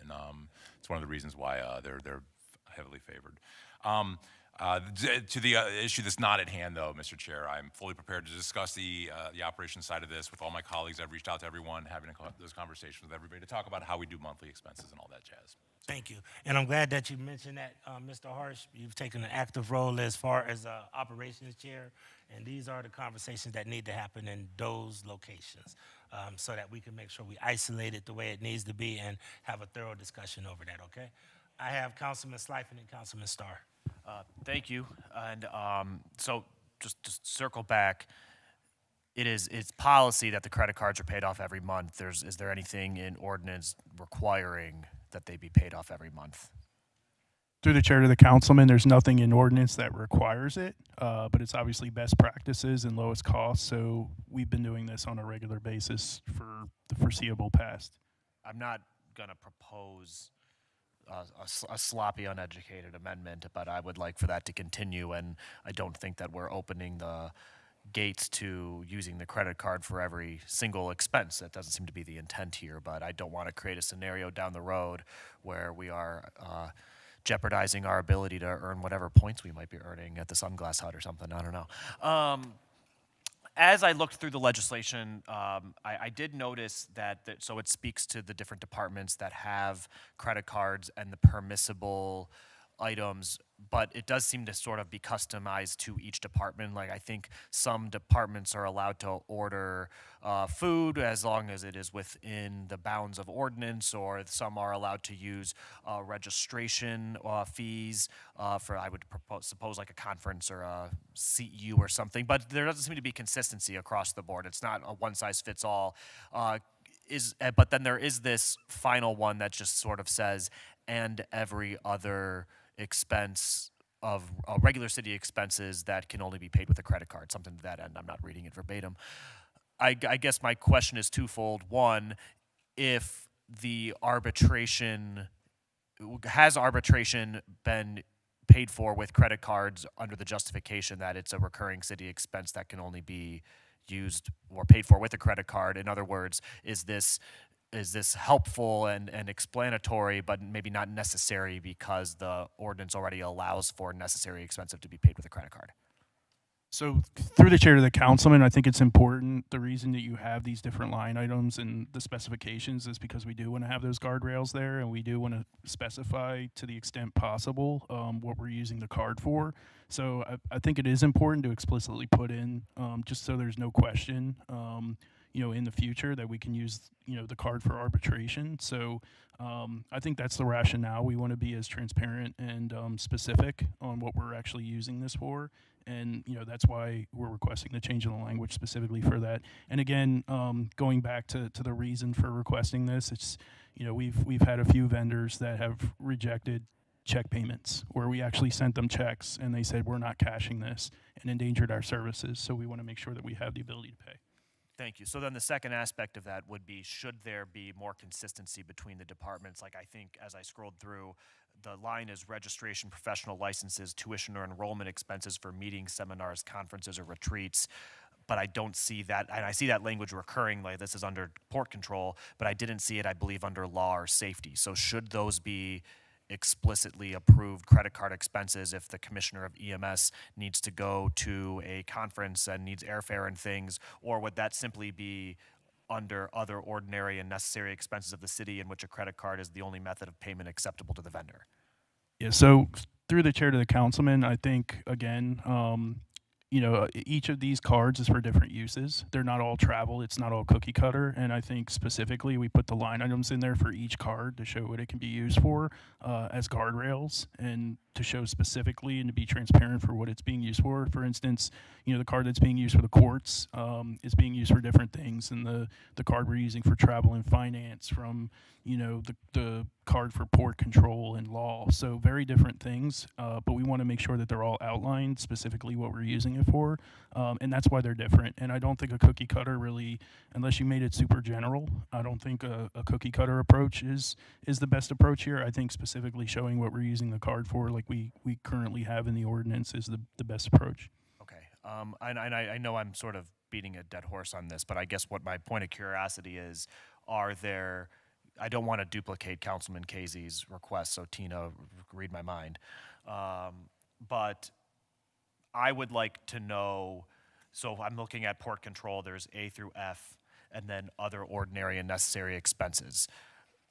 it's one of the reasons why they're heavily favored. To the issue that's not at hand, though, Mr. Chair, I'm fully prepared to discuss the operations side of this with all my colleagues. I've reached out to everyone, having those conversations with everybody to talk about how we do monthly expenses and all that jazz. Thank you. And I'm glad that you mentioned that, Mr. Harsh. You've taken an active role as far as operations chair, and these are the conversations that need to happen in those locations so that we can make sure we isolate it the way it needs to be and have a thorough discussion over that, okay? I have Councilman Slife and then Councilman Starr. Thank you. And so just to circle back, it's policy that the credit cards are paid off every month. Is there anything in ordinance requiring that they be paid off every month? Through the chair to the councilman, there's nothing in ordinance that requires it, but it's obviously best practices and lowest cost. So we've been doing this on a regular basis for the foreseeable past. I'm not going to propose a sloppy, uneducated amendment, but I would like for that to continue, and I don't think that we're opening the gates to using the credit card for every single expense. That doesn't seem to be the intent here, but I don't want to create a scenario down the road where we are jeopardizing our ability to earn whatever points we might be earning at the Sunglass Hut or something. I don't know. As I looked through the legislation, I did notice that so it speaks to the different departments that have credit cards and the permissible items, but it does seem to sort of be customized to each department. Like I think some departments are allowed to order food as long as it is within the bounds of ordinance, or some are allowed to use registration fees for, I would suppose, like a conference or a CEU or something. But there doesn't seem to be consistency across the board. It's not a one-size-fits-all. But then there is this final one that just sort of says, and every other expense of regular city expenses that can only be paid with a credit card, something to that end. I'm not reading it verbatim. I guess my question is twofold. One, if the arbitration, has arbitration been paid for with credit cards under the justification that it's a recurring city expense that can only be used or paid for with a credit card? In other words, is this helpful and explanatory, but maybe not necessary because the ordinance already allows for necessary expenses to be paid with a credit card? So through the chair to the councilman, I think it's important. The reason that you have these different line items and the specifications is because we do want to have those guardrails there, and we do want to specify to the extent possible what we're using the card for. So I think it is important to explicitly put in, just so there's no question, in the future that we can use, the card for arbitration. So I think that's the rationale. We want to be as transparent and specific on what we're actually using this for. And, that's why we're requesting the change in the language specifically for that. And again, going back to the reason for requesting this, it's, we've had a few vendors that have rejected check payments where we actually sent them checks and they said, we're not cashing this, and endangered our services. So we want to make sure that we have the ability to pay. Thank you. So then the second aspect of that would be, should there be more consistency between the departments? Like, I think as I scrolled through, the line is registration, professional licenses, tuition or enrollment expenses for meetings, seminars, conferences, or retreats. But I don't see that, and I see that language recurring, like this is under port control, but I didn't see it, I believe, under law or safety. So should those be explicitly approved credit card expenses if the commissioner of EMS needs to go to a conference and needs airfare and things? Or would that simply be under other ordinary and necessary expenses of the city in which a credit card is the only method of payment acceptable to the vendor? Yeah, so through the chair to the councilman, I think, again, each of these cards is for different uses. They're not all travel. It's not all cookie cutter. And I think specifically we put the line items in there for each card to show what it can be used for as guardrails and to show specifically and to be transparent for what it's being used for. For instance, the card that's being used for the courts is being used for different things, and the card we're using for travel and finance from, the card for port control and law. So very different things, but we want to make sure that they're all outlined specifically what we're using it for, and that's why they're different. And I don't think a cookie cutter really, unless you made it super general, I don't think a cookie cutter approach is the best approach here. I think specifically showing what we're using the card for, like we currently have in the ordinance, is the best approach. Okay. And I know I'm sort of beating a dead horse on this, but I guess what my point of curiosity is, I don't want to duplicate Councilman Casey's request, so Tina, read my mind. But I would like to know, so I'm looking at port control, there's A through F, and then other ordinary and necessary expenses.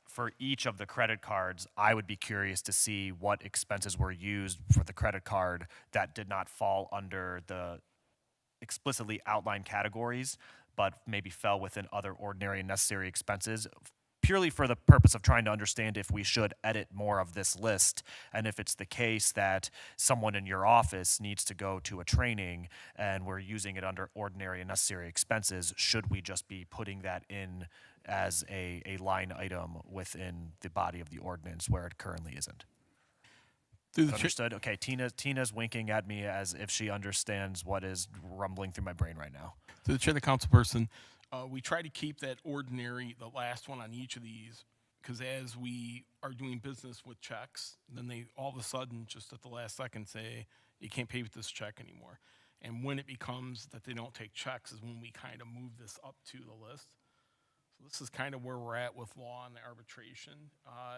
For each of the credit cards, I would be curious to see what expenses were used for the credit card that did not fall under the explicitly outlined categories, but maybe fell within other ordinary and necessary expenses, purely for the purpose of trying to understand if we should edit more of this list, and if it's the case that someone in your office needs to go to a training and we're using it under ordinary and necessary expenses, should we just be putting that in as a line item within the body of the ordinance where it currently isn't? Understood? Okay, Tina's winking at me as if she understands what is rumbling through my brain right now. To the chair, the council person, we try to keep that ordinary, the last one on each of these, because as we are doing business with checks, then they all of a sudden, just at the last second, say, you can't pay with this check anymore. And when it becomes that they don't take checks is when we kind of move this up to the list. So this is kind of where we're at with law and arbitration.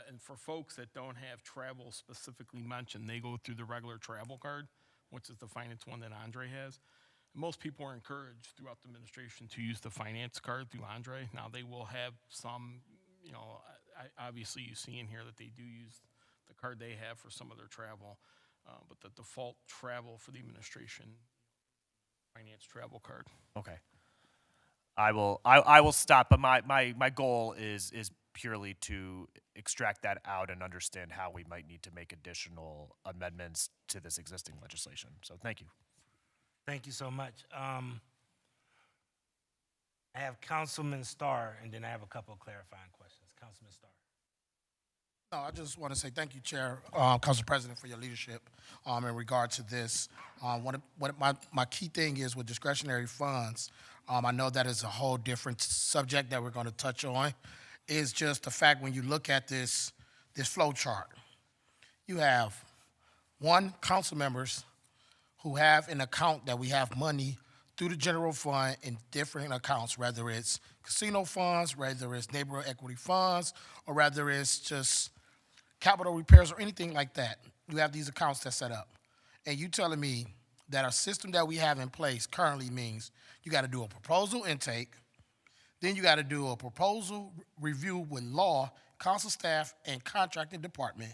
And for folks that don't have travel specifically mentioned, they go through the regular travel card, which is the finance one that Andre has. Most people are encouraged throughout the administration to use the finance card through Andre. Now, they will have some, obviously you see in here that they do use the card they have for some of their travel, but the default travel for the administration, finance travel card. Okay. I will stop, but my goal is purely to extract that out and understand how we might need to make additional amendments to this existing legislation. So thank you. Thank you so much. I have Councilman Starr, and then I have a couple of clarifying questions. Councilman Starr. No, I just want to say thank you, Chair, Council President, for your leadership in regard to this. My key thing is with discretionary funds, I know that is a whole different subject that we're going to touch on, is just the fact when you look at this flow chart, you have one, council members who have an account that we have money through the general fund in different accounts, whether it's casino funds, whether it's neighborhood equity funds, or whether it's just capital repairs or anything like that. You have these accounts that's set up. And you telling me that our system that we have in place currently means you got to do a proposal intake, then you got to do a proposal review with law, council staff, and contracting department.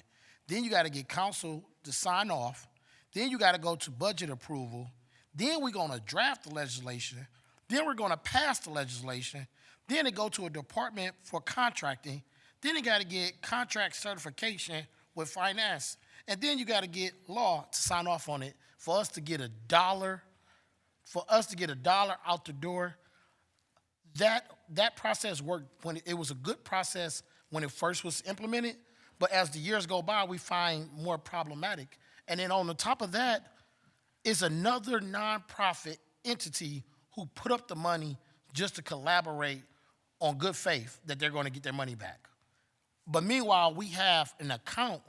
Then you got to get council to sign off. Then you got to go to budget approval. Then we're going to draft the legislation. Then we're going to pass the legislation. Then it go to a department for contracting. Then you got to get contract certification with finance. And then you got to get law to sign off on it for us to get $1, out the door. That process worked when it was a good process when it first was implemented. But as the years go by, we find more problematic. And then on the top of that is another nonprofit entity who put up the money just to collaborate on good faith that they're going to get their money back. But meanwhile, we have an account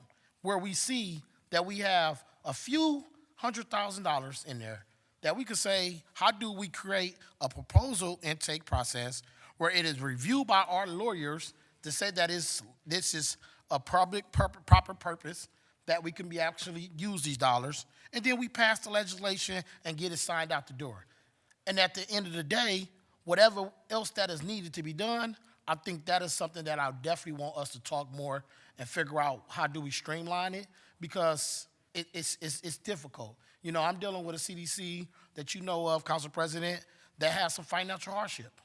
where we see that we have a few $100,000 in there that we could say, how do we create a proposal intake process where it is reviewed by our lawyers to say that this is a proper purpose, that we can be actually use these dollars, and then we pass the legislation and get it signed out the door. And at the end of the day, whatever else that is needed to be done, I think that is something that I definitely want us to talk more and figure out how do we streamline it, because it's difficult. You know, I'm dealing with a CDC that you know of, Council President, that has some financial hardship.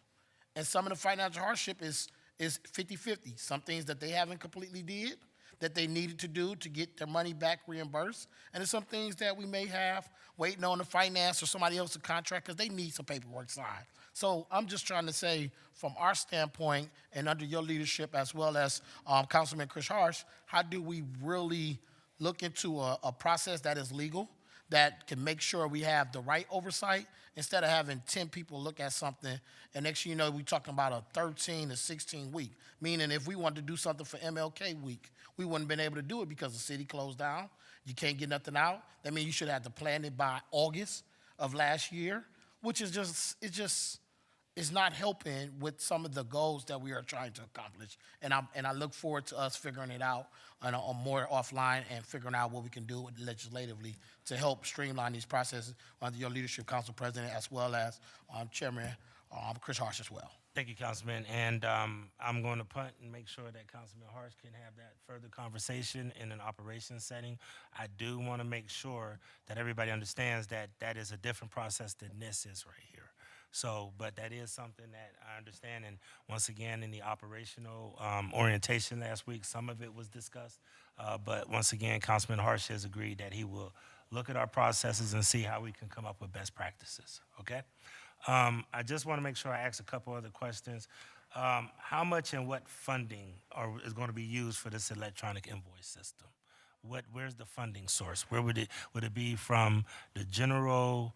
And some of the financial hardship is 50-50. Some things that they haven't completely did that they needed to do to get their money back reimbursed. And there's some things that we may have waiting on the finance or somebody else to contract because they need some paperwork signed. So I'm just trying to say, from our standpoint and under your leadership as well as Councilman Chris Harsh, how do we really look into a process that is legal, that can make sure we have the right oversight instead of having 10 people look at something and next thing you know, we're talking about a 13 to 16 week, meaning if we wanted to do something for MLK week, we wouldn't have been able to do it because the city closed down. You can't get nothing out. That means you should have to plan it by August of last year, which is it's not helping with some of the goals that we are trying to accomplish. And I look forward to us figuring it out on more offline and figuring out what we can do legislatively to help streamline these processes under your leadership, Council President, as well as Chairman Chris Harsh as well. Thank you, Councilman. And I'm going to punt and make sure that Councilman Harsh can have that further conversation in an operations setting. I do want to make sure that everybody understands that that is a different process than this is right here. So, but that is something that I understand. And once again, in the operational orientation last week, some of it was discussed. But once again, Councilman Harsh has agreed that he will look at our processes and see how we can come up with best practices, okay? I just want to make sure I ask a couple other questions. How much and what funding is going to be used for this electronic invoice system? Where's the funding source? Where would it be from the general?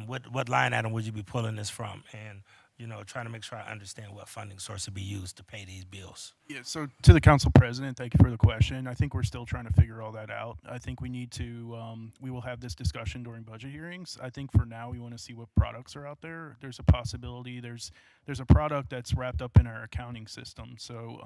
What line item would you be pulling this from? And, you know, trying to make sure I understand what funding source would be used to pay these bills. Yeah, so to the Council President, thank you for the question. I think we're still trying to figure all that out. I think we need to, we will have this discussion during budget hearings. I think for now, we want to see what products are out there. There's a possibility, there's a product that's wrapped up in our accounting system. So,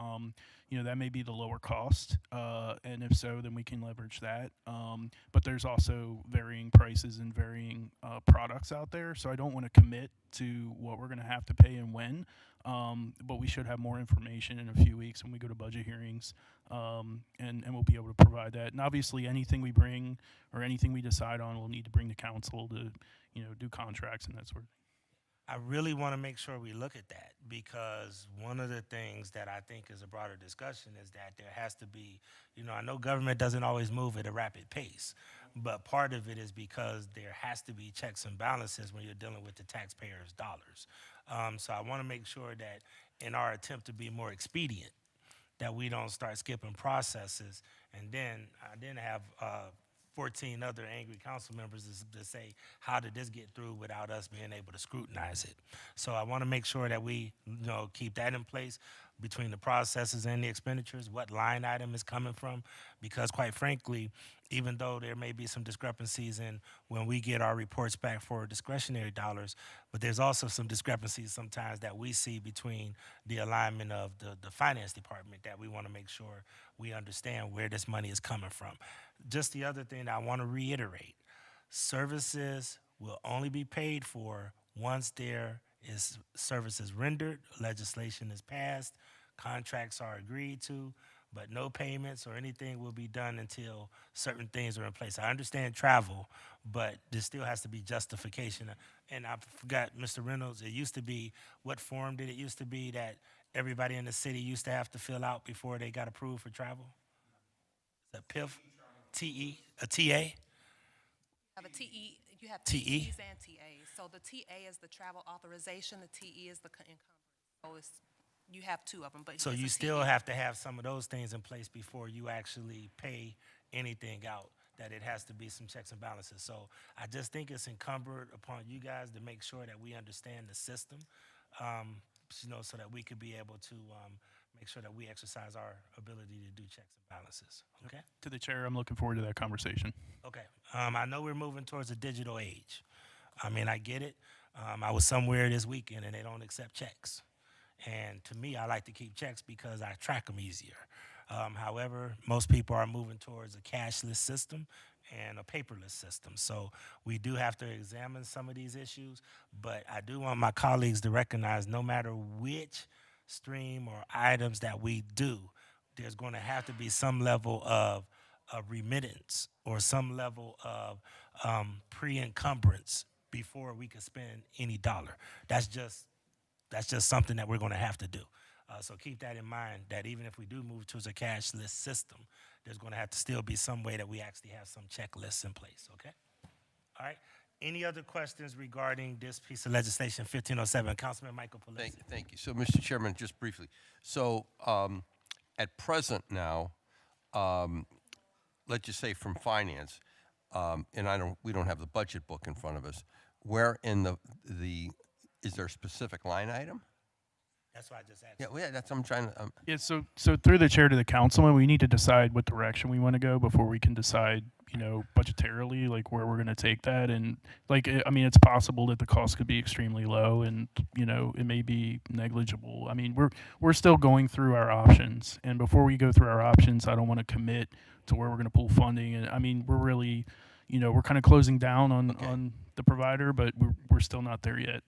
you know, that may be the lower cost. And if so, then we can leverage that. But there's also varying prices and varying products out there. So I don't want to commit to what we're going to have to pay and when. But we should have more information in a few weeks when we go to budget hearings, and we'll be able to provide that. And obviously, anything we bring or anything we decide on, we'll need to bring to council to, you know, do contracts and that sort of thing. I really want to make sure we look at that, because one of the things that I think is a broader discussion is that there has to be, you know, I know government doesn't always move at a rapid pace, but part of it is because there has to be checks and balances when you're dealing with the taxpayers' dollars. So I want to make sure that in our attempt to be more expedient, that we don't start skipping processes and then have 14 other angry council members to say, how did this get through without us being able to scrutinize it? So I want to make sure that we, you know, keep that in place between the processes and the expenditures, what line item is coming from, because quite frankly, even though there may be some discrepancies in when we get our reports back for discretionary dollars, but there's also some discrepancies sometimes that we see between the alignment of the finance department that we want to make sure we understand where this money is coming from. Just the other thing I want to reiterate, services will only be paid for once there is services rendered, legislation is passed, contracts are agreed to, but no payments or anything will be done until certain things are in place. I understand travel, but there still has to be justification. And I forgot, Mr. Reynolds, it used to be, what form did it used to be that everybody in the city used to have to fill out before they got approved for travel? Is that PIF? TE? A TA? Have a TE, you have TE? TEs and TAs. So the TA is the travel authorization, the TE is the encumbrance. So it's, you have two of them, but So it's you a still TE. have to have some of those things in place before you actually pay anything out, that it has to be some checks and balances. So I just think it's incumbent upon you guys to make sure that we understand the system. so that we could be able to make sure that we exercise our ability to do checks and balances. Okay? To the chair, I'm looking forward to that conversation. Okay. I know we're moving towards a digital age. I mean, I get it. I was somewhere this weekend and they don't accept checks. And to me, I like to keep checks because I track them easier. However, most people are moving towards a cashless system and a paperless system. So we do have to examine some of these issues, but I do want my colleagues to recognize no matter which stream or items that we do, there's going to have to be some level of remittance or some level of pre-encumbrance before we can spend any dollar. That's just something that we're going to have to do. So keep that in mind, that even if we do move towards a cashless system, there's going to have to still be some way that we actually have some checklists in place, okay? All right. Any other questions regarding this piece of legislation, 1507? Councilman Michael Pelisi. Thank you. So, Mr. Chairman, just briefly. So, at present now, let's just say from finance, and we don't have the budget book in front of us. Where in is there a specific line item? That's why I just asked. Yeah, well, yeah, that's what I'm trying to. Yeah, so through the chair to the councilman, we need to decide what direction we want to go before we can decide, budgetarily, like where we're going to take that. And I mean, it's possible that the cost could be extremely low and, it may be negligible. I mean, we're still going through our options. And before we go through our options, I don't want to commit to where we're going to pull funding. And I mean, we're really, we're kind of closing down on the provider, but we're still not there yet.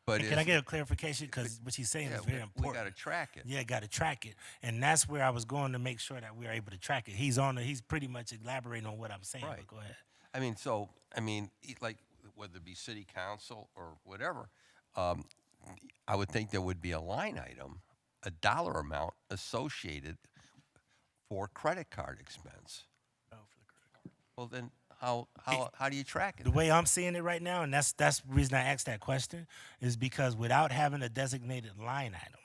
But Can I get a clarification? Because what he's saying is very important. We got to track it. Yeah, got to track it, and that's where I was going to make sure that we are able to track it. He's pretty much elaborating on what I'm saying. Right. But go ahead. Like whether it be city council or whatever, I would think there would be a line item, a dollar amount associated for credit card expense. Oh, for the credit card. Well, then how do you track it? The way I'm seeing it right now, and that's the reason I asked that question, is because without having a designated line item,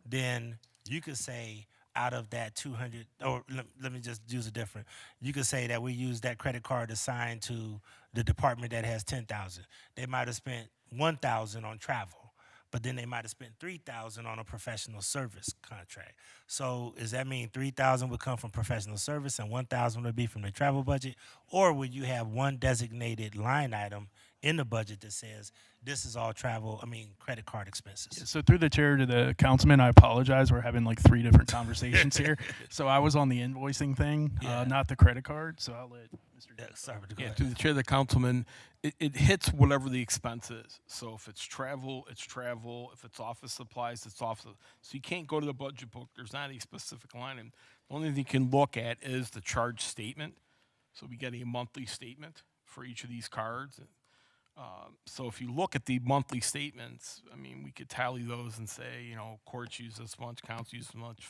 then you could say out of that 200, or let me just use a different. You could say that we use that credit card assigned to the department that has 10,000. They might have spent 1,000 on travel, but then they might have spent 3,000 on a professional service contract. So does that mean 3,000 would come from professional service and 1,000 would be from the travel budget? Or would you have one designated line item in the budget that says this is all credit card expenses? So through the chair to the councilman, I apologize. We're having like 3 different conversations here. So I was on the invoicing thing, not the credit card. So I'll let Mr. Sorry, but go Yeah, ahead. to the chair, the councilman, it hits whatever the expense is. So if it's travel, it's travel. If it's office supplies, it's office. So you can't go to the budget book. There's not a specific line. And the only thing you can look at is the charge statement. So we get a monthly statement for each of these cards. So if you look at the monthly statements, I mean, we could tally those and say, courts use this much, council use this much,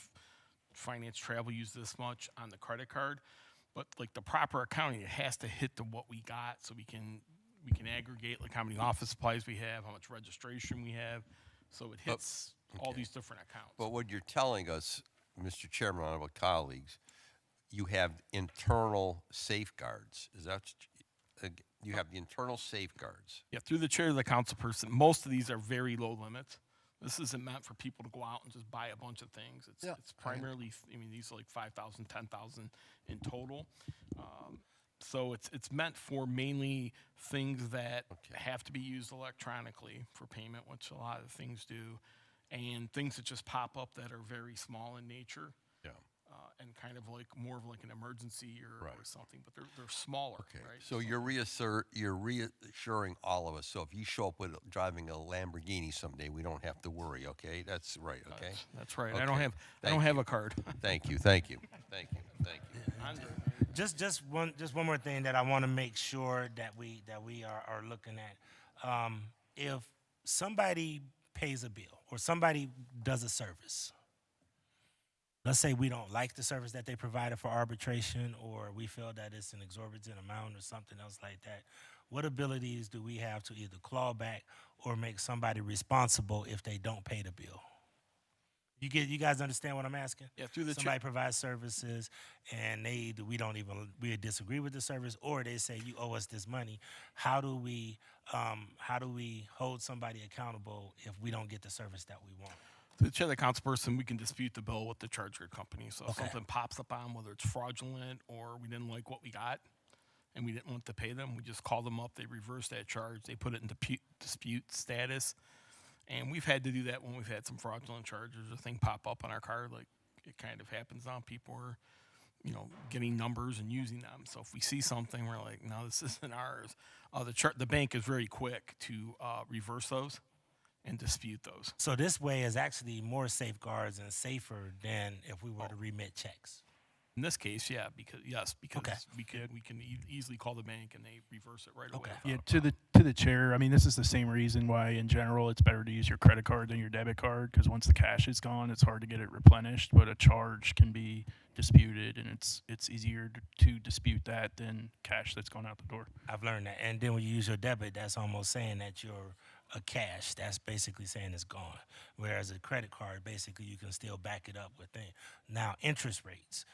finance travel use this much on the credit card. But like the proper accounting, it has to hit to what we got, so we can aggregate like how many office supplies we have, how much registration we have, so it hits all these different accounts. But what you're telling us, Mr. Chairman, honorable colleagues, you have internal safeguards. Is that you have the internal safeguards? Yeah, through the chair of the council person, most of these are very low limits. This isn't meant for people to go out and just buy a bunch of things. It's primarily, these are like 5,000, 10,000 in total. So it's meant for mainly things that have to be used electronically for payment, which a lot of things do, and things that just pop up that are very small in nature. Yeah. And kind of like more of like an emergency or something, but they're smaller. Okay. Right? So you're reassuring all of us. So if you show up with driving a Lamborghini someday, we don't have to worry. Okay, that's right. Okay. That's right. Okay. I don't have a card. Thank you. Just one more thing that I want to make sure that we are looking at. If somebody pays a bill or somebody does a service, let's say we don't like the service that they provided for arbitration, or we feel that it's an exorbitant amount or something else like that, what abilities do we have to either claw back or make somebody responsible if they don't pay the bill? You guys understand what I'm asking? Yeah, through the Somebody provides services and we disagree with the service, or they say you owe us this money. How do we hold somebody accountable if we don't get the service that we want? To the chair of the council person, we can dispute the bill with the charge card company. So if Okay. something pops up on, whether it's fraudulent or we didn't like what we got and we didn't want to pay them, we just call them up, they reverse that charge, they put it in dispute status. And we've had to do that when we've had some fraudulent charges, a thing pop up on our card, like it kind of happens now. People are, getting numbers and using them. So if we see something, we're like, no, this isn't ours. The bank is very quick to reverse those and dispute those. So this way is actually more safeguards and safer than if we were to remit checks. In this case, yeah, because Okay. we can easily call the bank and they reverse it right away. Okay. without Yeah, a to the chair, I mean, this is the same reason why, in general, it's better to use your credit card than your debit card, because once the cash is gone, it's hard to get it replenished, but a charge can be disputed, and it's easier to dispute that than cash that's gone out the door. I've learned that. And then when you use your debit, that's almost saying that you're a cash. That's basically saying it's gone. Whereas a credit card, basically, you can still back it up with things. Now, interest rates.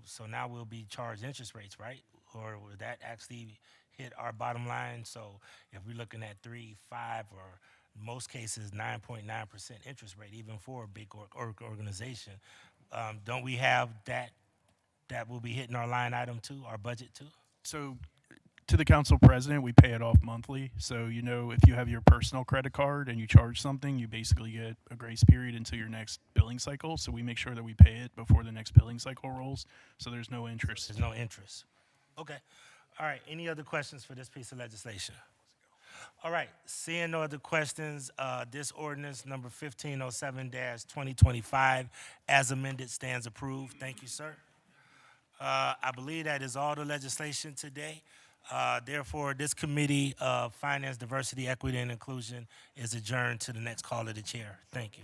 So now we'll be charged interest rates, right? Or would that actually hit our bottom line? So if we're looking at 3, 5, or most cases 9.9% interest rate, even for a big organization, don't we have that will be hitting our line item too, our budget too? So, to the council president, we pay it off monthly. So, if you have your personal credit card and you charge something, you basically get a grace period until your next billing cycle. So we make sure that we pay it before the next billing cycle rolls. So there's no interest. There's no interest. Okay. All right. Any other questions for this piece of legislation? All right. Seeing no other questions, this ordinance number 1507-2025 as amended stands approved. Thank you, sir. I believe that is all the legislation today. Therefore, this committee of Finance, Diversity, Equity, and Inclusion is adjourned to the next call of the chair. Thank you.